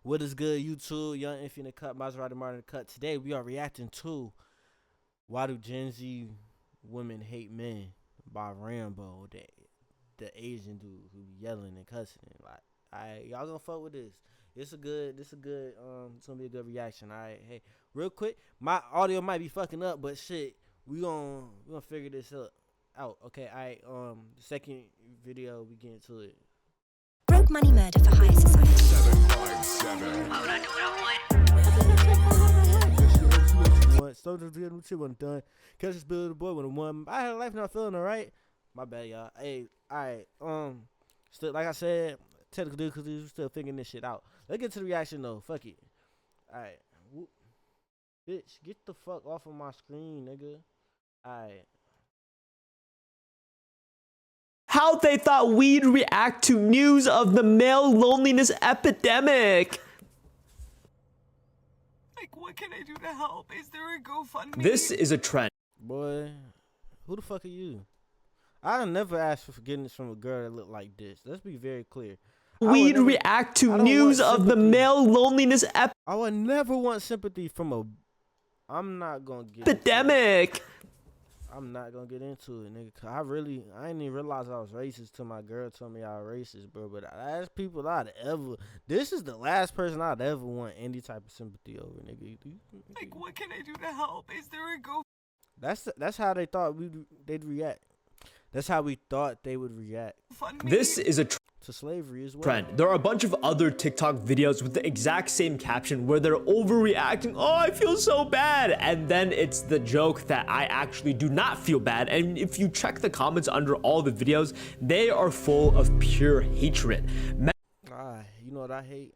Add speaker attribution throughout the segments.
Speaker 1: What is good, YouTube? Young Infy in the cut, Maserati Martin in the cut. Today we are reacting to Why Do Gen Z Women Hate Men by Rambo, the Asian dude who be yelling and cussing. Like, alright, y'all gonna fuck with this. It's gonna be a good reaction. Alright, hey, real quick, my audio might be fucking up, but shit, we gonna figure this out. Okay, alright, the second video we get into it.
Speaker 2: Broke money murder for higher society.
Speaker 3: 757.
Speaker 2: Why would I do what I want?
Speaker 1: So just get shit when I'm done. Catch this bill the boy when I'm one. I had a life not feeling alright. My bad, y'all. Hey, alright. Still, like I said, technical difficulties, we're still figuring this shit out. Let's get to the reaction though. Fuck it. Alright. Bitch, get the fuck off of my screen, nigga. Alright.
Speaker 4: How they thought we'd react to news of the male loneliness epidemic.
Speaker 5: Like, what can I do to help? Is there a GoFundMe?
Speaker 4: This is a trend.
Speaker 1: Boy, who the fuck are you? I never asked for forgiveness from a girl that looked like this. Let's be very clear.
Speaker 4: We'd react to news of the male loneliness
Speaker 1: I would never want sympathy from a... I'm not gonna get
Speaker 4: epidemic.
Speaker 1: I'm not gonna get into it, nigga. Cause I didn't even realize I was racist till my girl told me I was racist, bro. But that's people this is the last person I'd ever want any type of sympathy over, nigga.
Speaker 5: Like, what can I do to help? Is there a
Speaker 1: That's how they thought they'd react. That's how we thought they would react.
Speaker 5: GoFundMe?
Speaker 4: This is a
Speaker 1: To slavery as well.
Speaker 4: trend. There are a bunch of other TikTok videos with the exact same caption where they're overreacting. Oh, I feel so bad. And then it's the joke that I actually do not feel bad. And if you check the comments under all the videos, they are full of pure hatred.
Speaker 1: You know what I hate?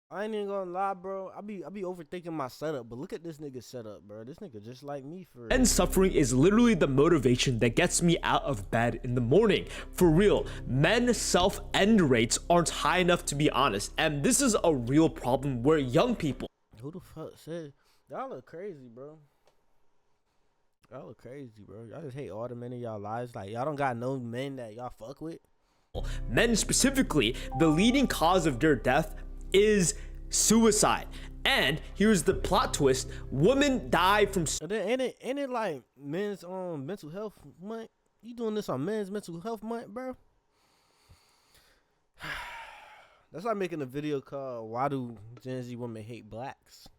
Speaker 1: I ain't even gonna lie, bro. I be overthinking my setup, but look at this nigga setup, bro. This nigga just like me for real.
Speaker 4: And suffering is literally the motivation that gets me out of bed in the morning. For real, men's self-end rates aren't high enough, to be honest. And this is a real problem where young people...
Speaker 1: Who the fuck said? Y'all look crazy, bro. Y'all look crazy, bro. Y'all just hate all the men in y'all lives. Like, y'all don't got no men that y'all fuck with.
Speaker 4: Men specifically, the leading cause of their death is suicide. And here's the plot twist: women die from...
Speaker 1: And then ain't it like men's mental health month? You doing this on men's mental health month, bro? That's like making a video called Why Do Gen Z Women Hate Blacks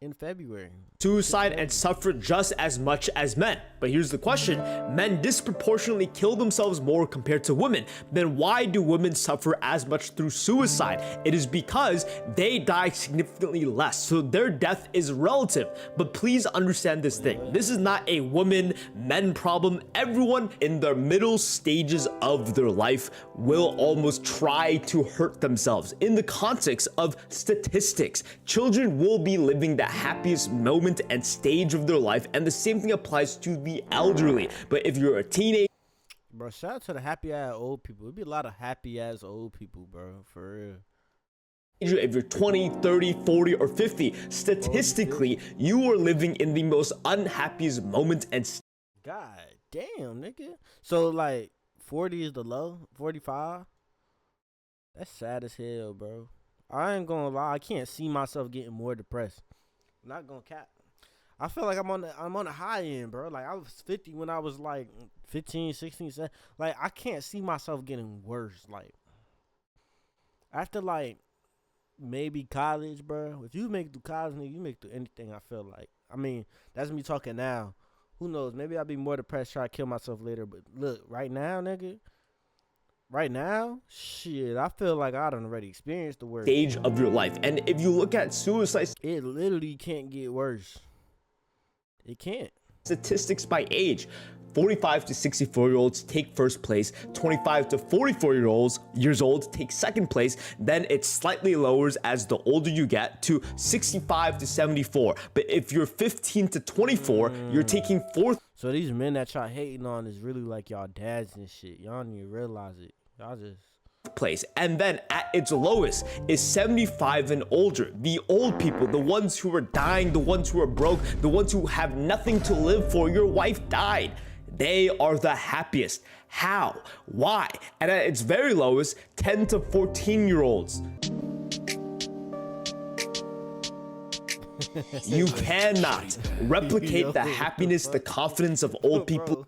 Speaker 1: in February.
Speaker 4: Suicide and suffer just as much as men. But here's the question: men disproportionately kill themselves more compared to women. Then why do women suffer as much through suicide? It is because they die significantly less, so their death is relative. But please understand this thing: this is not a women-men problem. Everyone in the middle stages of their life will almost try to hurt themselves. In the context of statistics, children will be living the happiest moment and stage of their life, and the same thing applies to the elderly. But if you're a teenager,
Speaker 1: Bro, shout out to the happy ass old people. It'd be a lot of happy ass old people, bro, for real.
Speaker 4: if you're 20, 30, 40, or 50, statistically, you are living in the most unhappiest moment and
Speaker 1: God damn, nigga. So like 40 is the low, 45. That's sad as hell, bro. I ain't gonna lie, I can't see myself getting more depressed. I'm not gonna cap. I feel like I'm on the high end, bro. Like, I was 50 when I was like 15, 16, 17. Like, I can't see myself getting worse. Like, after like maybe college, bro. If you make it through college, nigga, you make it through anything. I feel like. I mean, that's me talking now. Who knows? Maybe I'll be more depressed, try to kill myself later. But look, right now, nigga. Right now, shit, I feel like I done already experienced the worst
Speaker 4: stage of your life. And if you look at suicide,
Speaker 1: it literally can't get worse. It can't.
Speaker 4: Statistics by age: 45 to 64-year-olds take first place, 25 to 44-years old take second place, then it slightly lowers as the older you get to 65 to 74. But if you're 15 to 24, you're taking fourth.
Speaker 1: So these men that y'all hating on is really like y'all dads and shit. Y'all don't even realize it. Y'all just...
Speaker 4: place. And then at its lowest is 75 and older. The old people, the ones who are dying, the ones who are broke, the ones who have nothing to live for. Your wife died. they are the happiest. How? Why? And at its very lowest, 10 to 14-year-olds. You cannot replicate the happiness, the confidence of old people.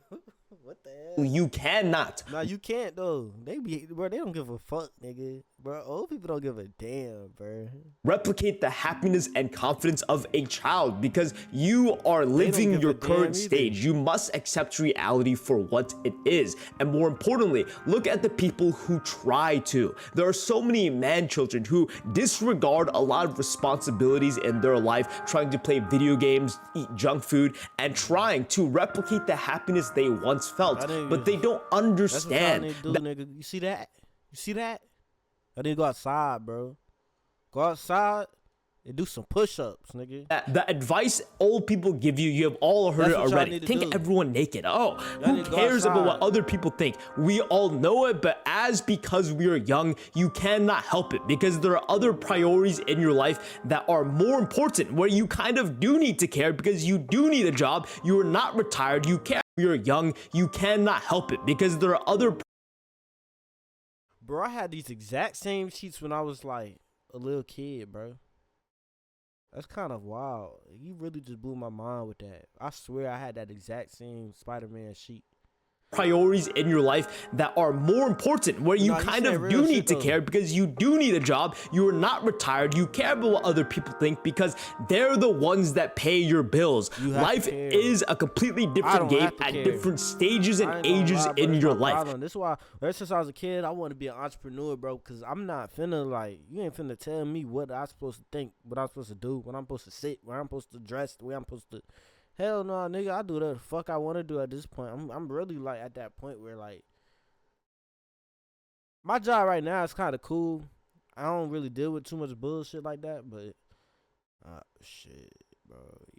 Speaker 1: What the hell?
Speaker 4: You cannot.
Speaker 1: Nah, you can't though. They don't give a fuck, nigga. Bro, old people don't give a damn, bro.
Speaker 4: Replicate the happiness and confidence of a child because you are living
Speaker 1: give
Speaker 4: your
Speaker 1: a damn
Speaker 4: current
Speaker 1: either.
Speaker 4: stage. You must accept reality for what it is. And more importantly, look at the people who try to. There are so many man children who disregard a lot of responsibilities in their life, trying to play video games, eat junk food, and trying to replicate the happiness they once felt. But they don't
Speaker 1: That's what y'all
Speaker 4: understand
Speaker 1: need to do, nigga. You see that? You see that? I need to go outside, bro. Go outside and do some push-ups, nigga.
Speaker 4: the advice old people give you, you have all heard
Speaker 1: That's
Speaker 4: it
Speaker 1: what y'all
Speaker 4: already.
Speaker 1: need to
Speaker 4: Think
Speaker 1: do.
Speaker 4: everyone naked. Oh,
Speaker 1: Y'all
Speaker 4: who
Speaker 1: need to go
Speaker 4: cares about what
Speaker 1: outside.
Speaker 4: other people think? We all know it, but because we are young, you cannot help it because there are other priorities in your life that are more important where you kind of do need to care because you do need a job. You are not retired. You care. You're young. You cannot help it because there are other.
Speaker 1: Bro, I had these exact same sheets when I was like a little kid, bro. That's kind of wild. You really just blew my mind with that. I swear I had that exact same Spider-Man sheet.
Speaker 4: Priorities in your life that are more important where you
Speaker 1: Nah, you
Speaker 4: kind
Speaker 1: said
Speaker 4: of
Speaker 1: real
Speaker 4: do
Speaker 1: shit,
Speaker 4: need to
Speaker 1: though.
Speaker 4: care because you do need a job. You are not retired. You care about what other people think because they're the ones that pay your bills.
Speaker 1: You have to
Speaker 4: Life
Speaker 1: care.
Speaker 4: is a completely different
Speaker 1: don't
Speaker 4: game
Speaker 1: have to
Speaker 4: at
Speaker 1: care.
Speaker 4: different stages
Speaker 1: I
Speaker 4: and
Speaker 1: ain't gonna
Speaker 4: ages
Speaker 1: lie, bro.
Speaker 4: in
Speaker 1: That's
Speaker 4: your
Speaker 1: my
Speaker 4: life.
Speaker 1: problem. This is why ever since I was a kid, I want to be an entrepreneur, bro. Cause I'm not finna like you ain't finna tell me what I'm supposed to think, what I'm supposed to do, what I'm supposed to sit, where I'm supposed to dress, the way I'm supposed to. Hell no, nigga. I do whatever the fuck I want to do at this point. I'm really like at that point where like my job right now is kind of cool. I don't really deal with too much bullshit like that, but shit, bro.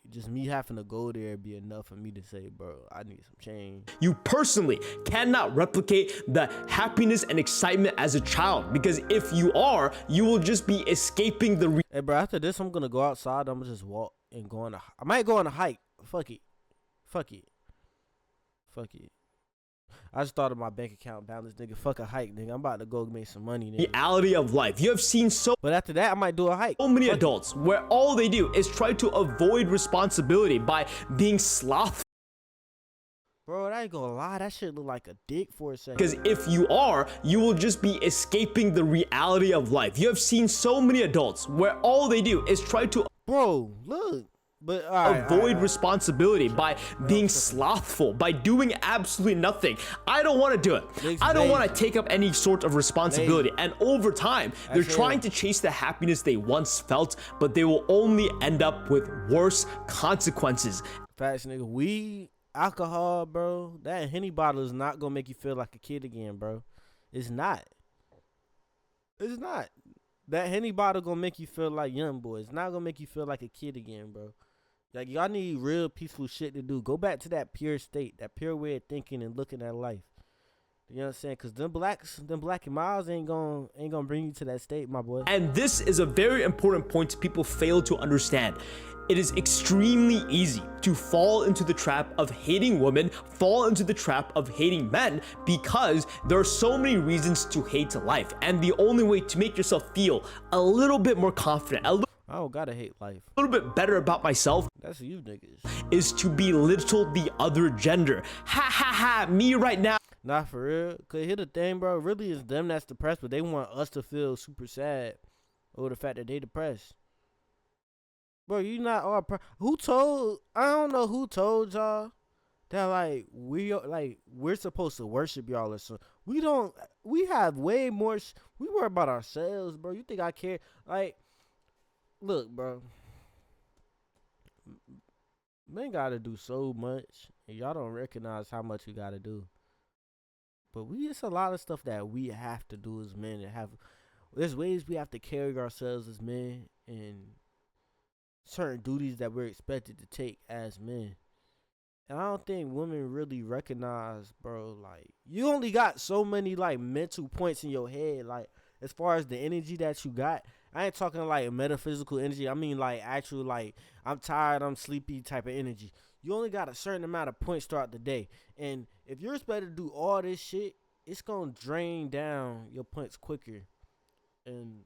Speaker 1: Just me having to go there be enough for me to say, bro, I need some change.
Speaker 4: You personally cannot replicate the happiness and excitement as a child because if you are, you will just be escaping the
Speaker 1: Hey, bro, after this, I'm gonna go outside. I'm gonna just walk and go on a. I might go on a hike. Fuck it. Fuck it. Fuck it. I just thought of my bank account balance, nigga. Fuck a hike, nigga. I'm about to go make some money, nigga.
Speaker 4: reality of life. You have seen so
Speaker 1: But after that, I might do a hike.
Speaker 4: many
Speaker 1: Fuck it.
Speaker 4: adults where all they do is try to avoid responsibility by being slothful.
Speaker 1: Bro, I ain't gonna lie. That shit look like a dick for a second.
Speaker 4: Because if you are, you will just be escaping the reality of life. You have seen so many adults where all they do is try to
Speaker 1: Bro, look. But all right,
Speaker 4: avoid responsibility by being slothful, by doing absolutely nothing. I don't want to do it. I don't want to take up any sort of responsibility. And over time, they're trying to chase the happiness they once felt, but they will only end up with worse consequences.
Speaker 1: Facts, nigga. Weed, alcohol, bro. That Henny bottle is not gonna make you feel like a kid again, bro. It's not. It's not. That Henny bottle gonna make you feel like young boy. It's not gonna make you feel like a kid again, bro. Like, y'all need real peaceful shit to do. Go back to that pure state, that pure way of thinking and looking at life. You know what I'm saying? Cause them black and miles ain't gonna bring you to that state, my boy.
Speaker 4: And this is a very important point people fail to understand. It is extremely easy to fall into the trap of hating women, fall into the trap of hating men, because there are so many reasons to hate life. And the only way to make yourself feel a little bit more confident,
Speaker 1: I don't gotta hate life.
Speaker 4: little bit better about myself
Speaker 1: That's you niggas.
Speaker 4: is to belittle the other gender. Ha ha ha, me right now.
Speaker 1: Not for real. Cause here's the thing, bro. Really, it's them that's depressed, but they want us to feel super sad over the fact that they depressed. Bro, you not all. Who told? I don't know who told y'all that like we're supposed to worship y'all or something. We don't. We have way more. We worry about ourselves, bro. You think I care? Like, look, bro. Men gotta do so much, and y'all don't recognize how much we gotta do. But it's a lot of stuff that we have to do as men, and there's ways we have to carry ourselves as men, and certain duties that we're expected to take as men. And I don't think women really recognize, bro, like, you only got so many like mental points in your head. Like, as far as the energy that you got, I ain't talking like metaphysical energy. I mean like actual like I'm tired, I'm sleepy type of energy. You only got a certain amount of points throughout the day, and if you're supposed to do all this shit, it's gonna drain down your points quicker. And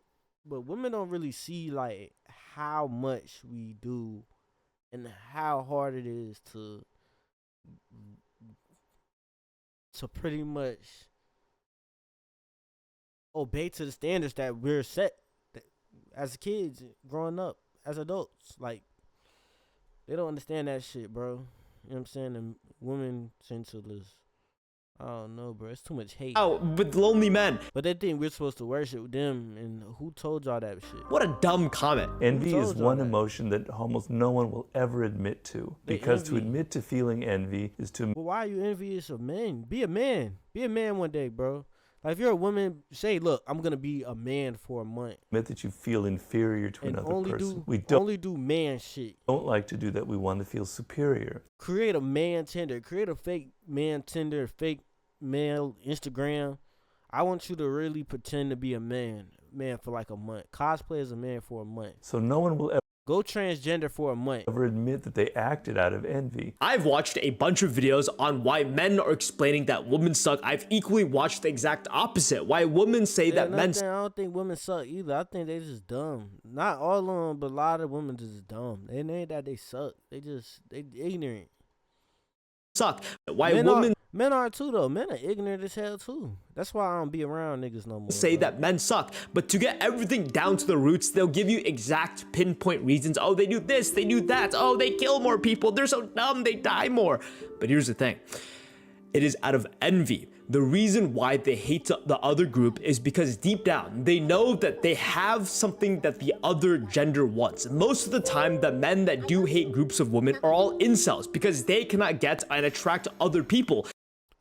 Speaker 1: but women don't really see like how much we do and how hard it is to pretty much obey to the standards that we're set as kids growing up as adults. Like they don't understand that shit, bro. You know what I'm saying? And women tend to lose. I don't know, bro. It's too much hate.
Speaker 4: Oh, with lonely men.
Speaker 1: But they think we're supposed to worship them, and who told y'all that shit?
Speaker 4: What a dumb comment.
Speaker 6: Envy is
Speaker 1: told y'all
Speaker 6: one
Speaker 1: that?
Speaker 6: emotion that almost no one will ever admit to.
Speaker 1: They
Speaker 6: Because to
Speaker 1: envy.
Speaker 6: admit to feeling envy is to
Speaker 1: Well, why are you envious of men? Be a man. Be a man one day, bro. Like if you're a woman, say, look, I'm gonna be a man for a month.
Speaker 6: admit that you feel inferior to
Speaker 1: And
Speaker 6: another
Speaker 1: only
Speaker 6: person.
Speaker 1: do
Speaker 6: We don't
Speaker 1: only do man shit.
Speaker 6: like to do that. We want to feel superior.
Speaker 1: Create a man Tinder. Create a fake man Tinder, fake male Instagram. I want you to really pretend to be a man for like a month. Cosplay as a man for a month.
Speaker 6: So no one will
Speaker 1: Go transgender for a month.
Speaker 6: ever admit that they acted out of envy.
Speaker 4: I've watched a bunch of videos on why men are explaining that women suck. I've equally watched the exact opposite. Why women say
Speaker 1: Yeah,
Speaker 4: that men
Speaker 1: I don't think women suck either. I think they just dumb. Not all of them, but a lot of women just dumb. They ain't that they suck. They ignorant.
Speaker 4: suck. Why
Speaker 1: Men
Speaker 4: women
Speaker 1: men are too though. Men are ignorant as hell too. That's why I don't be around niggas no more.
Speaker 4: say
Speaker 1: bro.
Speaker 4: that men suck. But to get everything down to the roots, they'll give you exact pinpoint reasons. Oh, they do this, they do that. Oh, they kill more people. They're so dumb, they die more. But here's the thing. It is out of envy. The reason why they hate the other group is because deep down, they know that they have something that the other gender wants. Most of the time, the men that do hate groups of women are all incels because they cannot get and attract other people.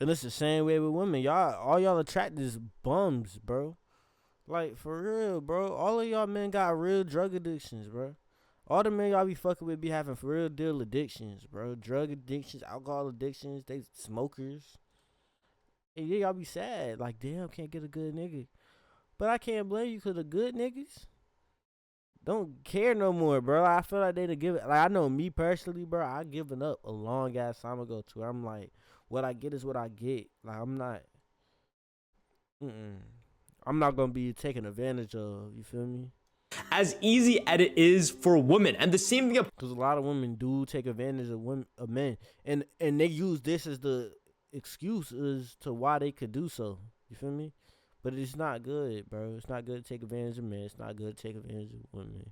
Speaker 1: And it's the same way with women. All y'all attract is bums, bro. Like for real, bro. All of y'all men got real drug addictions, bro. All the men y'all be fucking with be having for real deal addictions, bro. Drug addictions, alcohol addictions, they smokers. And yeah, y'all be sad. Like, damn, can't get a good nigga. But I can't blame you because the good niggas don't care no more, bro. I feel like they'd give it. Like, I know me personally, bro, I given up a long ass time ago to where I'm like, what I get is what I get. Like, I'm not going to be taken advantage of. You feel me?
Speaker 4: As easy as it is for women. And the same thing
Speaker 1: Because a lot of women do take advantage of men. And they use this as the excuse as to why they could do so. You feel me? But it's not good, bro. It's not good to take advantage of men. It's not good to take advantage of women.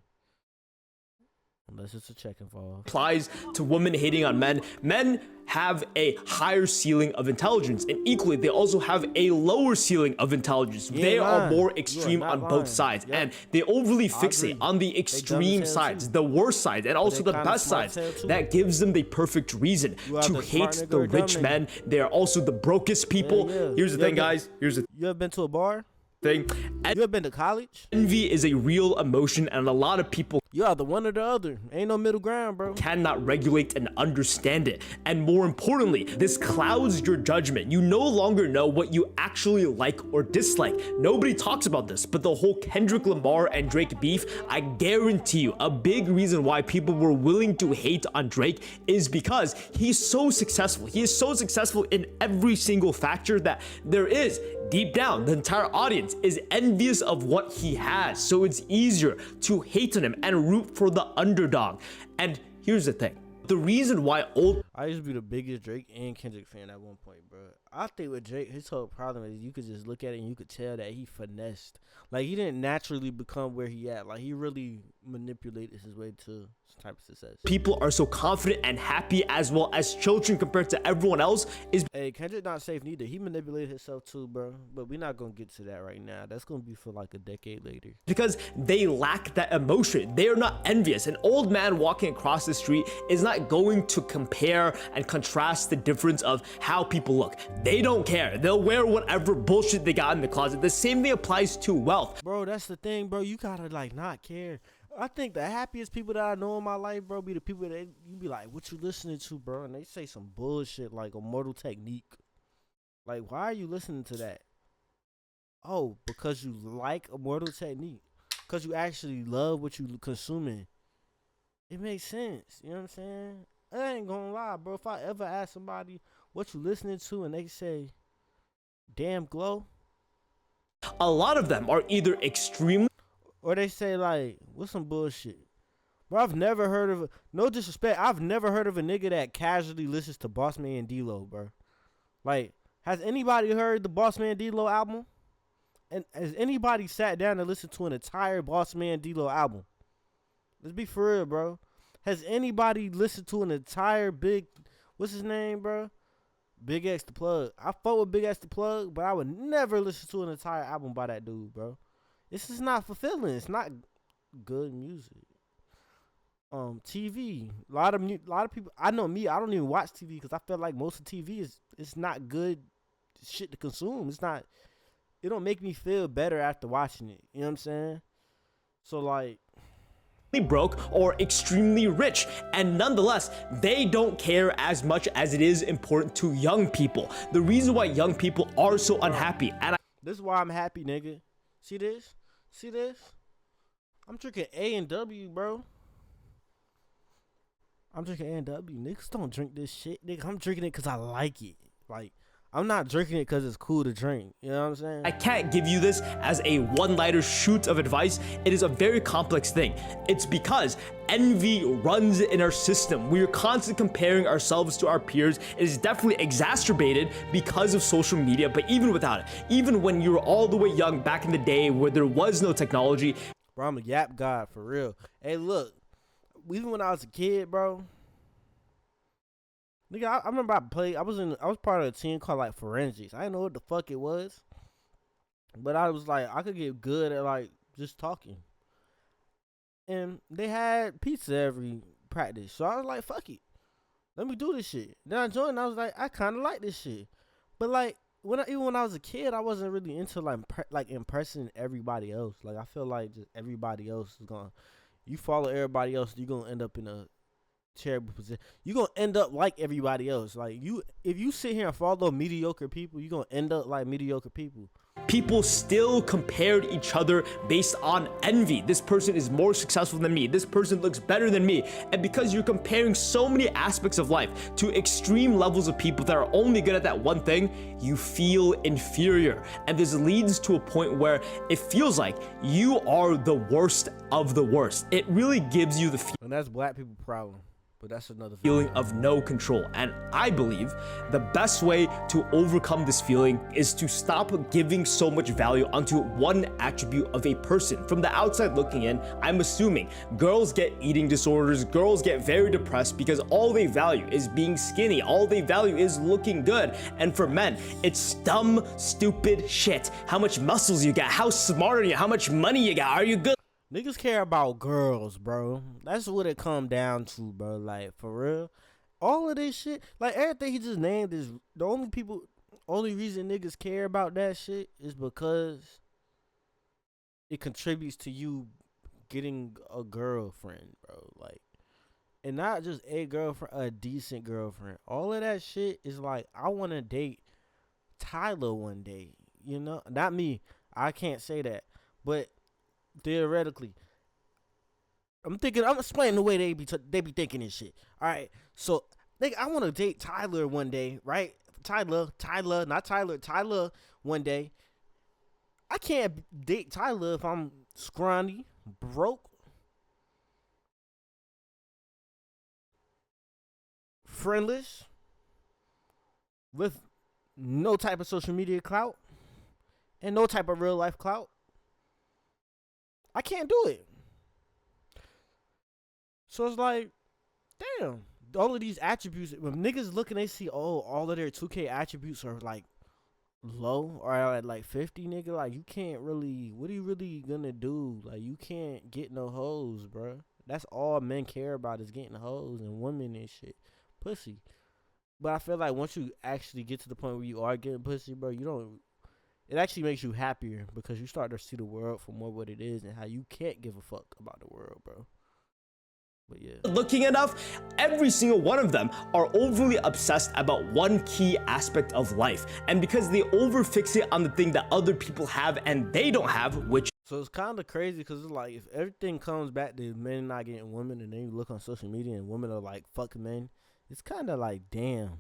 Speaker 1: Unless it's a check involved.
Speaker 4: applies to women hating on men. Men have a higher ceiling of intelligence, and equally, they also have a lower ceiling of intelligence.
Speaker 1: You
Speaker 4: They
Speaker 1: ain't
Speaker 4: are
Speaker 1: lying.
Speaker 4: more
Speaker 1: You are
Speaker 4: extreme
Speaker 1: not
Speaker 4: on
Speaker 1: lying.
Speaker 4: both sides,
Speaker 1: Yep.
Speaker 4: and they overly fixate
Speaker 1: agree.
Speaker 4: on the
Speaker 1: dumb
Speaker 4: extreme
Speaker 1: as hell,
Speaker 4: sides,
Speaker 1: too.
Speaker 4: the worst sides, and also
Speaker 1: they
Speaker 4: the
Speaker 1: kinda
Speaker 4: best
Speaker 1: smart
Speaker 4: sides.
Speaker 1: as hell, too.
Speaker 4: That gives them the perfect reason
Speaker 1: You
Speaker 4: to
Speaker 1: either smart
Speaker 4: hate
Speaker 1: nigga
Speaker 4: the
Speaker 1: or dumb
Speaker 4: rich
Speaker 1: nigga.
Speaker 4: men. They are also the brokest people.
Speaker 1: Yeah.
Speaker 4: Here's the
Speaker 1: You
Speaker 4: thing,
Speaker 1: ever-
Speaker 4: guys. Here's the
Speaker 1: You ever been to a bar?
Speaker 4: thing.
Speaker 1: You ever been to college?
Speaker 4: Envy is a real emotion, and a lot of people
Speaker 1: You either one or the other. Ain't no middle ground, bro.
Speaker 4: cannot regulate and understand it. And more importantly, this clouds your judgment. You no longer know what you actually like or dislike. Nobody talks about this, but the whole Kendrick Lamar and Drake beef, I guarantee you, a big reason why people were willing to hate on Drake is because he's so successful. He is so successful in every single factor that there is. Deep down, the entire audience is envious of what he has, so it's easier to hate on him and root for the underdog. And here's the thing. The reason why old
Speaker 1: I used to be the biggest Drake and Kendrick fan at one point, bro. I think with Drake, his whole problem is you could just look at it and you could tell that he finessed. Like, he didn't naturally become where he at. Like, he really manipulated his way to some type of success.
Speaker 4: people are so confident and happy as well as children compared to everyone else is
Speaker 1: Hey, Kendrick not safe neither. He manipulated himself too, bro. But we're not going to get to that right now. That's going to be for like a decade later.
Speaker 4: because they lack that emotion. They are not envious. An old man walking across the street is not going to compare and contrast the difference of how people look. They don't care. They'll wear whatever bullshit they got in the closet. The same thing applies to wealth.
Speaker 1: Bro, that's the thing, bro. You got to like not care. I think the happiest people that I know in my life, bro, be the people that you be like, what you listening to, bro? And they say some bullshit like Immortal Technique. Like, why are you listening to that? Oh, because you like Immortal Technique. Because you actually love what you consuming. It makes sense. You know what I'm saying? I ain't gonna lie, bro. If I ever ask somebody what you listening to and they say, damn glow,
Speaker 4: A lot of them are either extremely
Speaker 1: or they say like, what's some bullshit? Bro, I've never heard of no disrespect. I've never heard of a nigga that casually listens to Bossman and D-Lo, bro. Like, has anybody heard the Bossman D-Lo album? And has anybody sat down and listened to an entire Bossman D-Lo album? Let's be for real, bro. Has anybody listened to an entire what's his name, bro? Big X the Plug. I fuck with Big X the Plug, but I would never listen to an entire album by that dude, bro. This is not fulfilling. It's not good music. TV. A lot of people. I know me. I don't even watch TV because I feel like most of TV it's not good shit to consume. It's not. It don't make me feel better after watching it. You know what I'm saying? So like,
Speaker 4: broke or extremely rich, and nonetheless they don't care as much as it is important to young people. The reason why young people are so unhappy, and
Speaker 1: this is why I'm happy, nigga. See this? See this? I'm drinking A&W, bro. I'm drinking A&W. Niggas don't drink this shit, nigga. I'm drinking it because I like it. Like, I'm not drinking it because it's cool to drink. You know what I'm saying?
Speaker 4: I can't give you this as a one-liner shoot of advice. It is a very complex thing. It's because envy runs in our system. We are constantly comparing ourselves to our peers. It is definitely exacerbated because of social media, but even without it, even when you were all the way young back in the day where there was no technology.
Speaker 1: Bro, I'm a yap god for real. Hey, look. Even when I was a kid, bro. Nigga, I remember I was part of a team called like Forensics. I didn't know what the fuck it was. But I was like, I could get good at like just talking. And they had pizza every practice. So I was like, fuck it. Let me do this shit. Then I joined and I was like, I kinda like this shit. But like even when I was a kid, I wasn't really into like impressing everybody else. Like I feel like just everybody else is gonna you follow everybody else, you're gonna end up in a terrible position. You're gonna end up like everybody else. Like if you sit here and follow mediocre people, you're gonna end up like mediocre people.
Speaker 4: People still compared each other based on envy. This person is more successful than me. This person looks better than me. And because you're comparing so many aspects of life to extreme levels of people that are only good at that one thing, you feel inferior. And this leads to a point where it feels like you are the worst of the worst. It really gives you the
Speaker 1: And that's black people problem. But that's another
Speaker 4: feeling of no control. And I believe the best way to overcome this feeling is to stop giving so much value onto one attribute of a person. From the outside looking in, I'm assuming girls get eating disorders, girls get very depressed because all they value is being skinny, all they value is looking good. And for men, it's dumb, stupid shit. How much muscles you got, how smart are you, how much money you got, are you good?
Speaker 1: Niggas care about girls, bro. That's what it come down to, bro. Like, for real. All of this shit, like, everything he just named is the only reason niggas care about that shit is because it contributes to you getting a girlfriend, bro. Like, and not just a girlfriend, a decent girlfriend. All of that shit is like, I want to date Tyler one day. You know? Not me. I can't say that. But theoretically, I'm explaining the way they be thinking this shit. All right, so nigga, I want to date Tyler one day, right? Tyler, not Tyler one day. I can't date Tyler if I'm scrawny, broke, friendless, with no type of social media clout and no type of real life clout. I can't do it. So it's like, damn, all of these attributes, when niggas look and they see, oh, all of their 2K attributes are like low or at like 50, nigga, like you can't really, what are you really gonna do? Like you can't get no hoes, bro. That's all men care about is getting hoes and women and shit. Pussy. But I feel like once you actually get to the point where you are getting pussy, bro, it actually makes you happier because you start to see the world for more what it is and how you can't give a fuck about the world, bro. But yeah.
Speaker 4: Looking enough, every single one of them are overly obsessed about one key aspect of life. And because they overfixate on the thing that other people have and they don't have, which
Speaker 1: So it's kind of crazy because it's like if everything comes back to men not getting women, and then you look on social media and women are like fuck men, it's kind of like damn,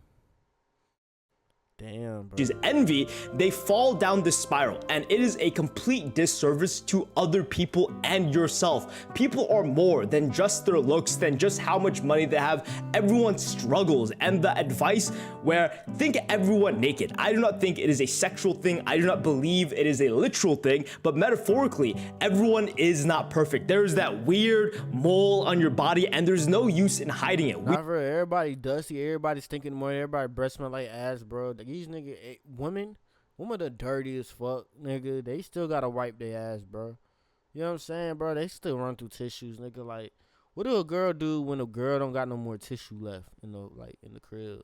Speaker 1: bro.
Speaker 4: is envy, they fall down this spiral, and it is a complete disservice to other people and yourself. People are more than just their looks, than just how much money they have. Everyone struggles, and the advice where think everyone naked. I do not think it is a sexual thing. I do not believe it is a literal thing, but metaphorically, everyone is not perfect. There is that weird mole on your body, and there's no use in hiding it.
Speaker 1: Not for everybody dusty, everybody stinking more, everybody breath smell like ass, bro. These niggas, women the dirty as fuck, nigga. They still gotta wipe their ass, bro. You know what I'm saying, bro? They still run through tissues, nigga. Like, what do a girl do when a girl don't got no more tissue left in the crib?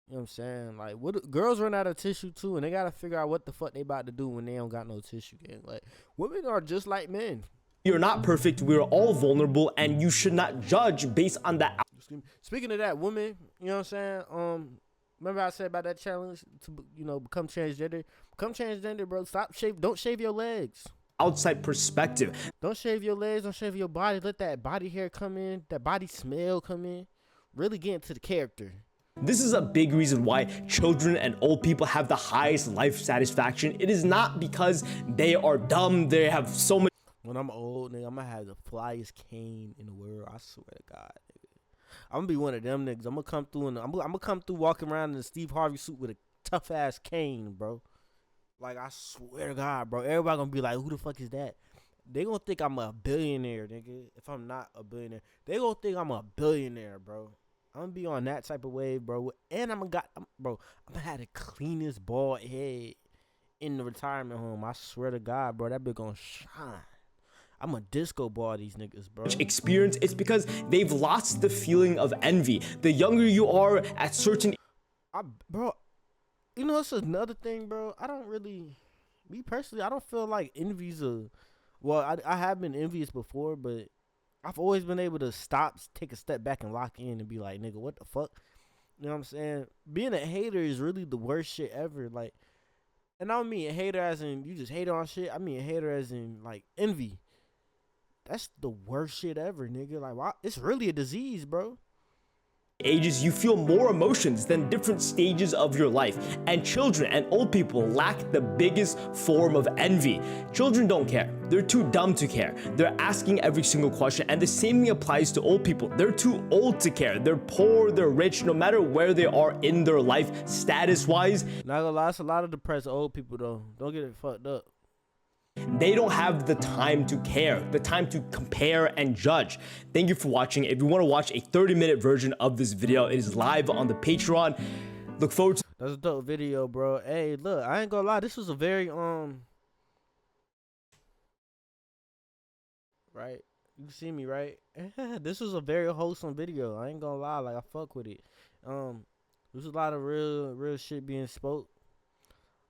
Speaker 1: You know what I'm saying? Like, girls run out of tissue too, and they gotta figure out what the fuck they about to do when they don't got no tissue. Gang. Like, women are just like men.
Speaker 4: You're not perfect. We're all vulnerable, and you should not judge based on that.
Speaker 1: Speaking of that, women, you know what I'm saying? Remember I said about that challenge to, become transgender? Become transgender, bro. Don't shave your legs.
Speaker 4: Outside perspective.
Speaker 1: Don't shave your legs, don't shave your body. Let that body hair come in, that body smell come in. Really get into the character.
Speaker 4: This is a big reason why children and old people have the highest life satisfaction. It is not because they are dumb, they have so much.
Speaker 1: When I'm old, nigga, I'm gonna have the flyest cane in the world. I swear to God, nigga. I'm gonna be one of them niggas. I'm gonna come through and I'm gonna come through walking around in a Steve Harvey suit with a tough ass cane, bro. Like, I swear to God, bro. Everybody gonna be like, who the fuck is that? They gonna think I'm a billionaire, nigga. If I'm not a billionaire, they gonna think I'm a billionaire, bro. I'm gonna be on that type of wave, bro. And I'm gonna have the cleanest bald head in the retirement home. I swear to God, bro. That bitch gonna shine. I'm a disco ball these niggas, bro.
Speaker 4: Experience, it's because they've lost the feeling of envy. The younger you are at certain,
Speaker 1: bro, you know, it's another thing, bro. I don't really, me personally, I don't feel like envy's well, I have been envious before, but I've always been able to stop, take a step back and lock in and be like, nigga, what the fuck? You know what I'm saying? Being a hater is really the worst shit ever. Like, and I don't mean a hater as in you just hate on shit. I mean a hater as in like envy. That's the worst shit ever, nigga. Like, why? It's really a disease, bro.
Speaker 4: ages, you feel more emotions than different stages of your life. And children and old people lack the biggest form of envy. Children don't care. They're too dumb to care. They're asking every single question, and the same thing applies to old people. They're too old to care. They're poor, they're rich, no matter where they are in their life, status-wise.
Speaker 1: Not gonna lie, it's a lot of depressed old people, though. Don't get it fucked up.
Speaker 4: They don't have the time to care, the time to compare and judge. Thank you for watching. If you want to watch a 30-minute version of this video, it is live on the Patreon. Look forward to—
Speaker 1: That's a dope video, bro. Hey, look, I ain't gonna lie, this was a very right? You see me, right? This was a very wholesome video. I ain't gonna lie, like I fuck with it. There's a lot of real shit being spoke.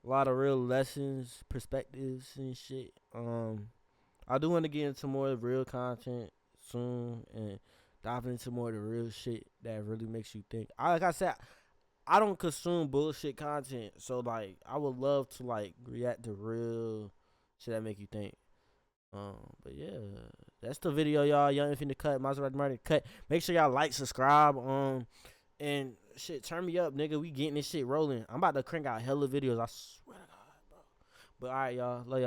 Speaker 1: A lot of real lessons, perspectives and shit. I do want to get into more real content soon and dive into more of the real shit that really makes you think. Like I said, I don't consume bullshit content, so like I would love to like react to real shit that make you think. But yeah, that's the video, y'all. Young Infy in the cut, Maserati Martin cut. Make sure y'all like, subscribe, and shit, turn me up, nigga. We getting this shit rolling. I'm about to crank out hella videos. I swear to God, bro. But all right, y'all. Love y'all.